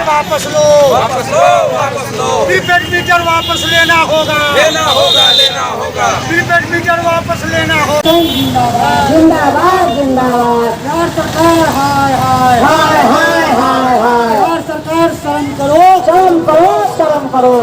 वापस लो, वापस लो, वापस लो। प्रीपेड मीटर वापस लेना होगा, लेना होगा, लेना होगा। प्रीपेड मीटर वापस लेना होगा। जिंदाबाद, जिंदाबाद, जिंदाबाद। यार सरकार हाय हाय हाय हाय हाय हाय। यार सरकार शर्म करो, शर्म करो, शर्म करो।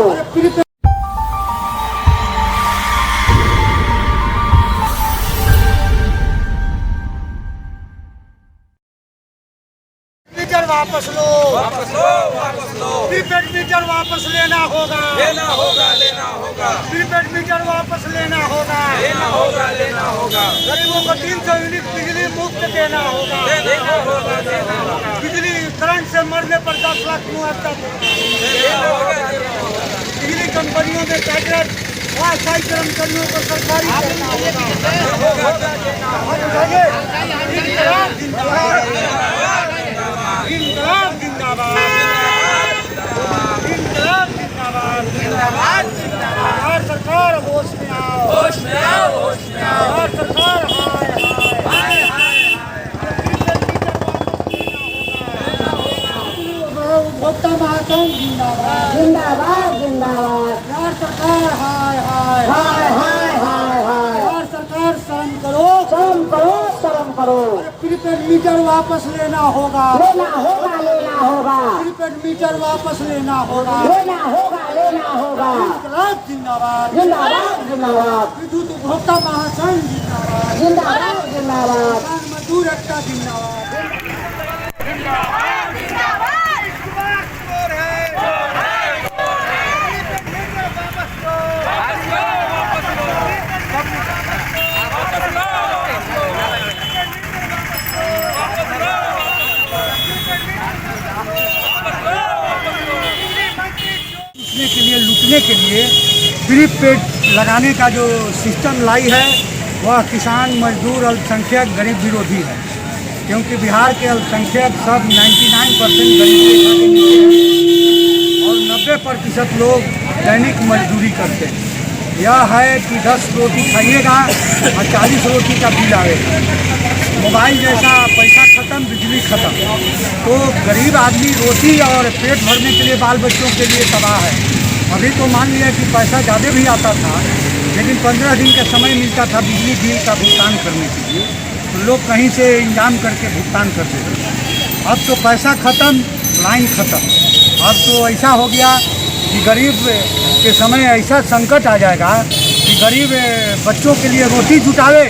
मीटर वापस लो, वापस लो, वापस लो। प्रीपेड मीटर वापस लेना होगा, लेना होगा, लेना होगा। प्रीपेड मीटर वापस लेना होगा, लेना होगा, लेना होगा। गरीबों को 300 यूनिट बिजली मुफ्त देना होगा, देना होगा, देना होगा। बिजली करंट से मरने पर 10 लाख मुआवजा देना होगा। बिजली कंपनियों में कार्यरत अस्थायी कर्मचारियों को सरकारी देना होगा। जिंदाबाद, जिंदाबाद, जिंदाबाद, जिंदाबाद, जिंदाबाद, जिंदाबाद। सरकार होश में आओ, होश में आओ, होश में आओ। सरकार हाय हाय हाय। उपभोक्ता महासंघ जिंदाबाद, जिंदाबाद, जिंदाबाद। यार सरकार हाय हाय हाय हाय हाय हाय। यार सरकार शर्म करो, शर्म करो, शर्म करो। प्रीपेड मीटर वापस लेना होगा, लेना होगा, लेना होगा। प्रीपेड मीटर वापस लेना होगा, लेना होगा, लेना होगा। इंकलाब जिंदाबाद, जिंदाबाद, जिंदाबाद। विद्युत उपभोक्ता महासंघ जिंदाबाद, जिंदाबाद, जिंदाबाद। किसान मजदूर एकता जिंदाबाद, जिंदाबाद, जिंदाबाद। के लिए लूटने के लिए प्रीपेड लगाने का जो सिस्टम लाई है वह किसान मजदूर अल्पसंख्यक गरीब विरोधी है, क्योंकि बिहार के अल्पसंख्यक सब 99% गरीबी रेखा के नीचे हैं और 90% लोग दैनिक मजदूरी करते हैं। यह है कि 10 रोटी खाइएगा और 40 रोटी का बिल आएगा। मोबाइल जैसा पैसा खत्म, बिजली खत्म, तो गरीब आदमी रोटी और पेट भरने के लिए बाल बच्चों के लिए तबाह है। अभी तो मान लिया कि पैसा ज़्यादा भी आता था, लेकिन 15 दिन का समय मिलता था बिजली बिल का भुगतान करने के लिए, तो लोग कहीं से इंतजाम करके भुगतान करते थे। अब तो पैसा खत्म, लाइन खत्म। अब तो ऐसा हो गया कि गरीब के समय ऐसा संकट आ जाएगा कि गरीब बच्चों के लिए रोटी जुटावे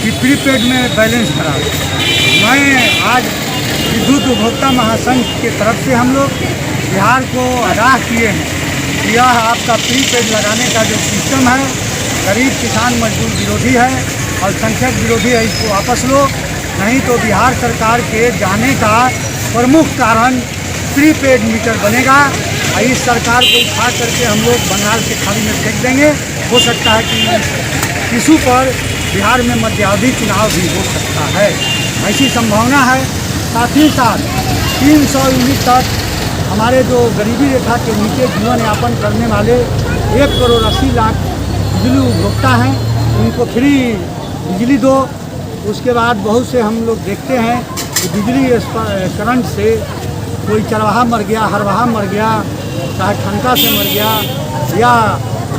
कि प्रीपेड में बैलेंस करावे। मैं आज विद्युत उपभोक्ता महासंघ के तरफ से हम लोग बिहार को आगाह किए हैं कि यह आपका प्रीपेड लगाने का जो सिस्टम है गरीब किसान मजदूर विरोधी है, अल्पसंख्यक विरोधी है। इसको वापस लो, नहीं तो बिहार सरकार के जाने का प्रमुख कारण प्रीपेड मीटर बनेगा। इस सरकार को उठा करके हम लोग बंगाल के खाड़ी में फेंक देंगे। हो सकता है कि इशू पर बिहार में मध्यावधि चुनाव भी हो सकता है, ऐसी संभावना है। साथ ही साथ 300 यूनिट तक हमारे जो गरीबी रेखा के नीचे जीवन यापन करने वाले 1 करोड़ 80 लाख बिजली उपभोक्ता हैं, उनको फ्री बिजली दो। उसके बाद बहुत से हम लोग देखते हैं कि बिजली करंट से कोई चरवाहा मर गया, हरवाहा मर गया, चाहे ठनका से मर गया, या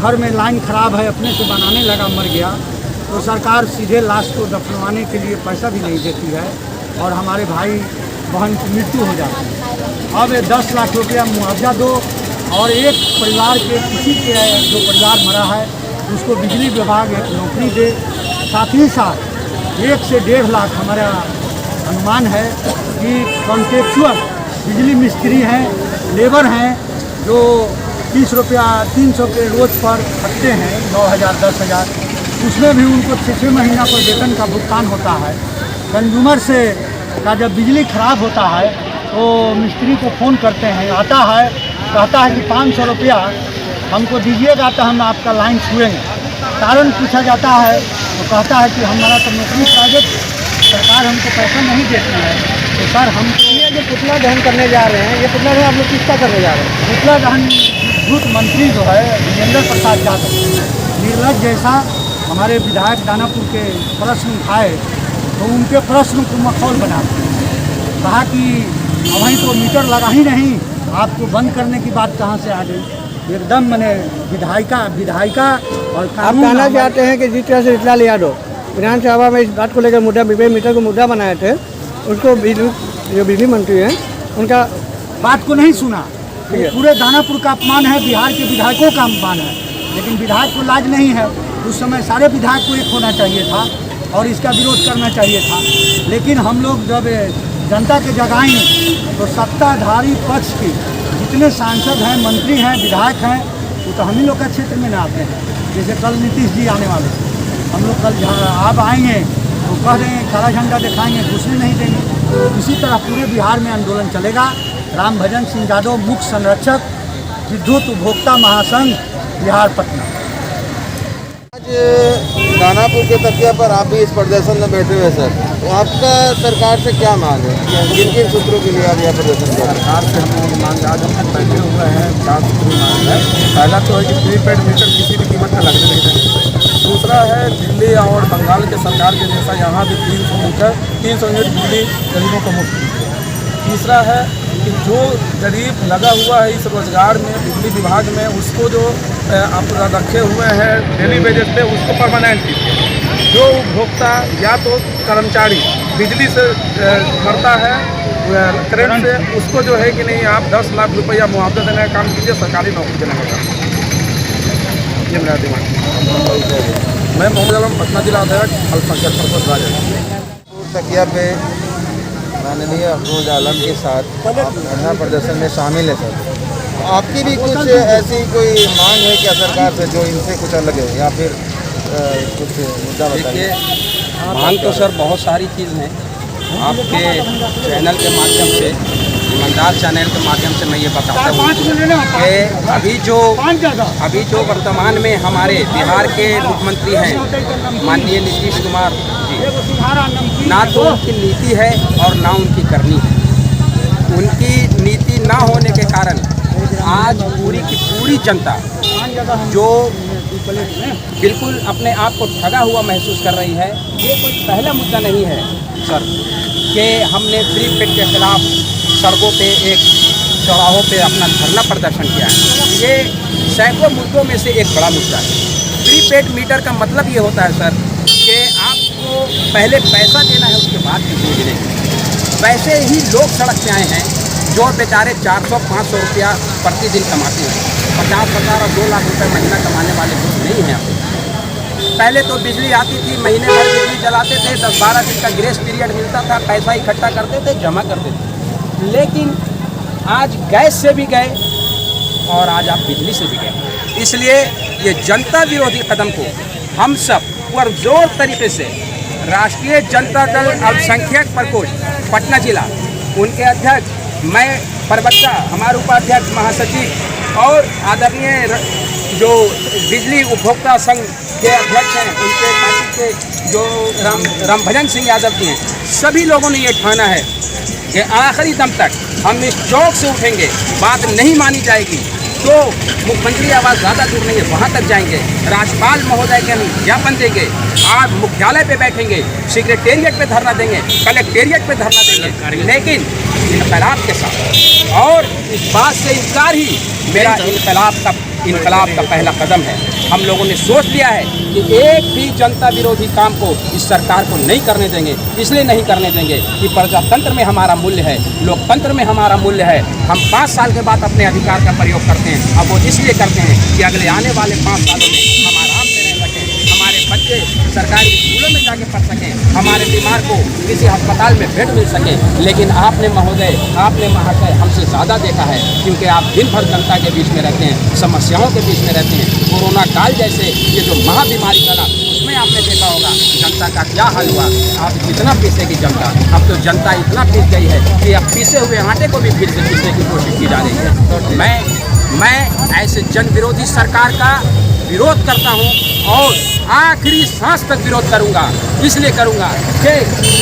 घर में लाइन खराब है अपने से बनाने लगा मर गया, तो सरकार सीधे लाश को दफनवाने के लिए पैसा भी नहीं देती है और हमारे भाई बहन की मृत्यु हो जाती है। अब 10 लाख रुपया मुआवजा दो और एक परिवार के किसी के जो परिवार मरा है उसको बिजली विभाग एक नौकरी दे। साथ ही साथ 1 से 1.5 लाख हमारा अनुमान है कि कॉन्ट्रेक्चुअल बिजली मिस्त्री हैं, लेबर हैं, जो 30 रुपया 300 के रोज़ पर खटते हैं, 9,000 10,000, उसमें भी उनको 6 महीना पर वेतन का भुगतान होता है। कंज्यूमर से का जब बिजली खराब होता है तो मिस्त्री को फ़ोन करते हैं, आता है, कहता है कि 500 रुपया हमको दीजिएगा तो हम आपका लाइन छुएंगे। कारण पूछा जाता है तो कहता है कि हमारा तो नौकरी प्राइवेट, सरकार हमको पैसा नहीं देती है। तो सर हम ये जो पुतला दहन करने जा रहे हैं, ये पुतला दहन आप लोग किसका करने जा रहे हैं? पुतला दहन विद्युत मंत्री जो है विजेंद्र प्रसाद यादव, निर्लज जैसा हमारे विधायक दानापुर के प्रश्न उठाए तो उनके प्रश्न को मखौल बना कहा कि वहीं तो मीटर लगा ही नहीं, आपको बंद करने की बात कहाँ से आ गई। एकदम मैंने विधायिका और आप कहना चाहते हैं कि जिस तरह से रीतिलाल यादव विधानसभा में इस बात को लेकर मुद्दा मीटर को मुद्दा बनाए थे, उसको जो बिजली मंत्री हैं उनका बात को नहीं सुना। ये पूरे दानापुर का अपमान है, बिहार के विधायकों का अपमान है, लेकिन विधायक को लाज नहीं है। उस समय सारे विधायक को एक होना चाहिए था और इसका विरोध करना चाहिए था। लेकिन हम लोग जब जनता के जगाएं तो सत्ताधारी पक्ष के जितने सांसद हैं, मंत्री हैं, विधायक हैं, वो तो हम ही लोग का क्षेत्र में ना आते हैं। जैसे कल नीतीश जी आने वाले, हम लोग कल आप आएंगे तो कह देंगे काला झंडा दिखाएंगे, घुसने नहीं देंगे। इसी तरह पूरे बिहार में आंदोलन चलेगा। राम भजन सिंह यादव, मुख्य संरक्षक, विद्युत उपभोक्ता महासंघ, बिहार, पटना। आज दानापुर के तकिया पर आप भी इस प्रदर्शन में बैठे हुए सर, तो आपका सरकार से क्या मांग है? किन किन सूत्रों के लिए आप यह प्रदर्शन कर रहे हैं? सरकार से हम लोग मांग आज हम बैठे हुए हैं, 4 सूत्री मांग है। पहला तो है कि प्रीपेड मीटर किसी भी कीमत का लगने नहीं देंगे। दूसरा है दिल्ली और बंगाल के सरकार के जैसा यहाँ भी 300 यूनिट बिजली गरीबों को मुफ्त दी है। तीसरा है कि जो गरीब लगा हुआ है इस रोजगार में बिजली विभाग में, उसको जो आप रखे हुए हैं डेली बेसिस पे, उसको परमानेंट कीजिए। जो उपभोक्ता या तो कर्मचारी बिजली से मरता है करंट से, उसको जो है कि नहीं आप 10 लाख रुपया मुआवजा देने का काम कीजिए, सरकारी नौकरी देने का काम। ये मेरा डिमांड। मैं मोहम्मद आलम, पटना जिला अध्यक्ष, अल्पसंख्यक परिषद राजद। तकिया पे माननीय अफरोज आलम के साथ आप धरना प्रदर्शन में शामिल है सर, तो आपकी भी कुछ ऐसी कोई मांग है क्या सरकार से जो इनसे कुछ अलग है, या फिर कुछ मुद्दा बताइए? मांग तो सर बहुत सारी चीज़ हैं। आपके चैनल के माध्यम से, ईमानदार चैनल के माध्यम से मैं ये बताता हूँ कि अभी जो वर्तमान में हमारे बिहार के मुख्यमंत्री हैं माननीय नीतीश कुमार जी, ना तो उनकी नीति है और ना उनकी करनी है। उनकी नीति ना होने के कारण आज पूरी की पूरी जनता जो बिल्कुल अपने आप को ठगा हुआ महसूस कर रही है। ये कोई पहला मुद्दा नहीं है सर कि हमने प्रीपेड के खिलाफ सड़कों पे एक चौराहों पे अपना धरना प्रदर्शन किया है। ये सैकड़ों मुद्दों में से एक बड़ा मुद्दा है। प्रीपेड मीटर का मतलब ये होता है सर कि आपको पहले पैसा देना है, उसके बाद बिजली मिलेगी। वैसे ही लोग सड़क पे आए हैं जो बेचारे 400-500 रुपया प्रतिदिन कमाते हैं। 50,000 और 2 लाख रुपए महीना कमाने वाले कुछ नहीं हैं। पहले तो बिजली आती थी, महीने भर बिजली जलाते थे, 10-12 दिन का ग्रेस पीरियड मिलता था, पैसा इकट्ठा करते थे, जमा करते थे। लेकिन आज गैस से भी गए और आज आप बिजली से भी गए। इसलिए ये जनता विरोधी कदम को हम सब पुरजोर तरीके से राष्ट्रीय जनता दल अल्पसंख्यक प्रकोष्ठ पटना जिला, उनके अध्यक्ष, मैं प्रवक्ता, हमारे उपाध्यक्ष, महासचिव और आदरणीय जो बिजली उपभोक्ता संघ के अध्यक्ष हैं, उनके पार्टी के जो राम भजन सिंह यादव जी हैं, सभी लोगों ने ये ठाना है कि आखिरी दम तक हम इस चौक से उठेंगे। बात नहीं मानी जाएगी तो मुख्यमंत्री आवास ज़्यादा दूर नहीं है, वहाँ तक जाएंगे। राज्यपाल महोदय के हम ज्ञापन देंगे, आज मुख्यालय पे बैठेंगे, सेक्रेटेरिएट पे धरना देंगे, कलेक्टेरिएट पे धरना देंगे, लेकिन इनकलाब के साथ। और इस बात से इनकार ही मेरा इनकलाब का पहला कदम है। हम लोगों ने सोच लिया है कि एक भी जनता विरोधी काम को इस सरकार को नहीं करने देंगे। इसलिए नहीं करने देंगे कि प्रजातंत्र में हमारा मूल्य है, लोकतंत्र में हमारा मूल्य है। हम 5 साल के बाद अपने अधिकार का प्रयोग करते हैं। अब वो इसलिए करते हैं कि अगले आने वाले 5 सालों में हम आराम से रह सकें, हमारे बच्चे सरकारी स्कूलों में जाके पढ़ सकें, हमारे बीमार को किसी अस्पताल में बेड मिल सके। लेकिन आपने महोदय, आपने महाशय हमसे ज़्यादा देखा है, क्योंकि आप दिन भर जनता के बीच में रहते हैं, समस्याओं के बीच में रहते हैं। कोरोना काल जैसे ये जो महाबीमारी चला, उसमें आपने देखा होगा जनता का क्या हाल हुआ। आप कितना पीसेगी जनता? अब तो जनता इतना पीस गई है कि अब पीसे हुए आटे को भी फिर से पीसने की कोशिश की जा रही है। तो मैं मैं ऐसे जन विरोधी सरकार का विरोध करता हूं और आखिरी सांस तक विरोध करूंगा। इसलिए करूंगा कि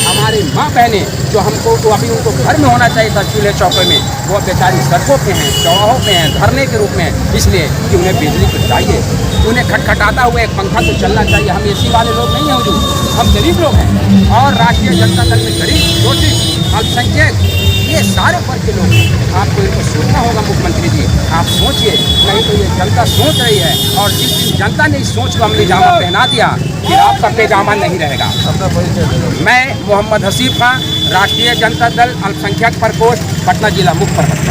हमारी माँ बहनें जो हमको तो अभी उनको घर में होना चाहिए था चूल्हे चौके में, वो बेचारी सड़कों पे हैं, चौराहों पे हैं, धरने के रूप में, इसलिए कि उन्हें बिजली तो चाहिए। उन्हें खटखटाता हुआ एक पंखा तो चलना चाहिए। हम एसी वाले लोग नहीं हैं हुजूर, हम गरीब लोग हैं और राष्ट्रीय जनता दल में गरीब, शोषित, अल्पसंख्यक, ये सारे वर्ग के लोग हैं। आपको इनको सोचना होगा मुख्यमंत्री जी, आप सोचिए, नहीं तो ये जनता सोच रही है और जिस दिन जनता ने इस सोच को अमली जामा पहना दिया फिर आपका पैजामा नहीं रहेगा। अपना परिचय दीजिए। मैं मोहम्मद हसीब खां, राष्ट्रीय जनता दल अल्पसंख्यक प्रकोष्ठ, पटना जिला मुख्य प्रवक्ता।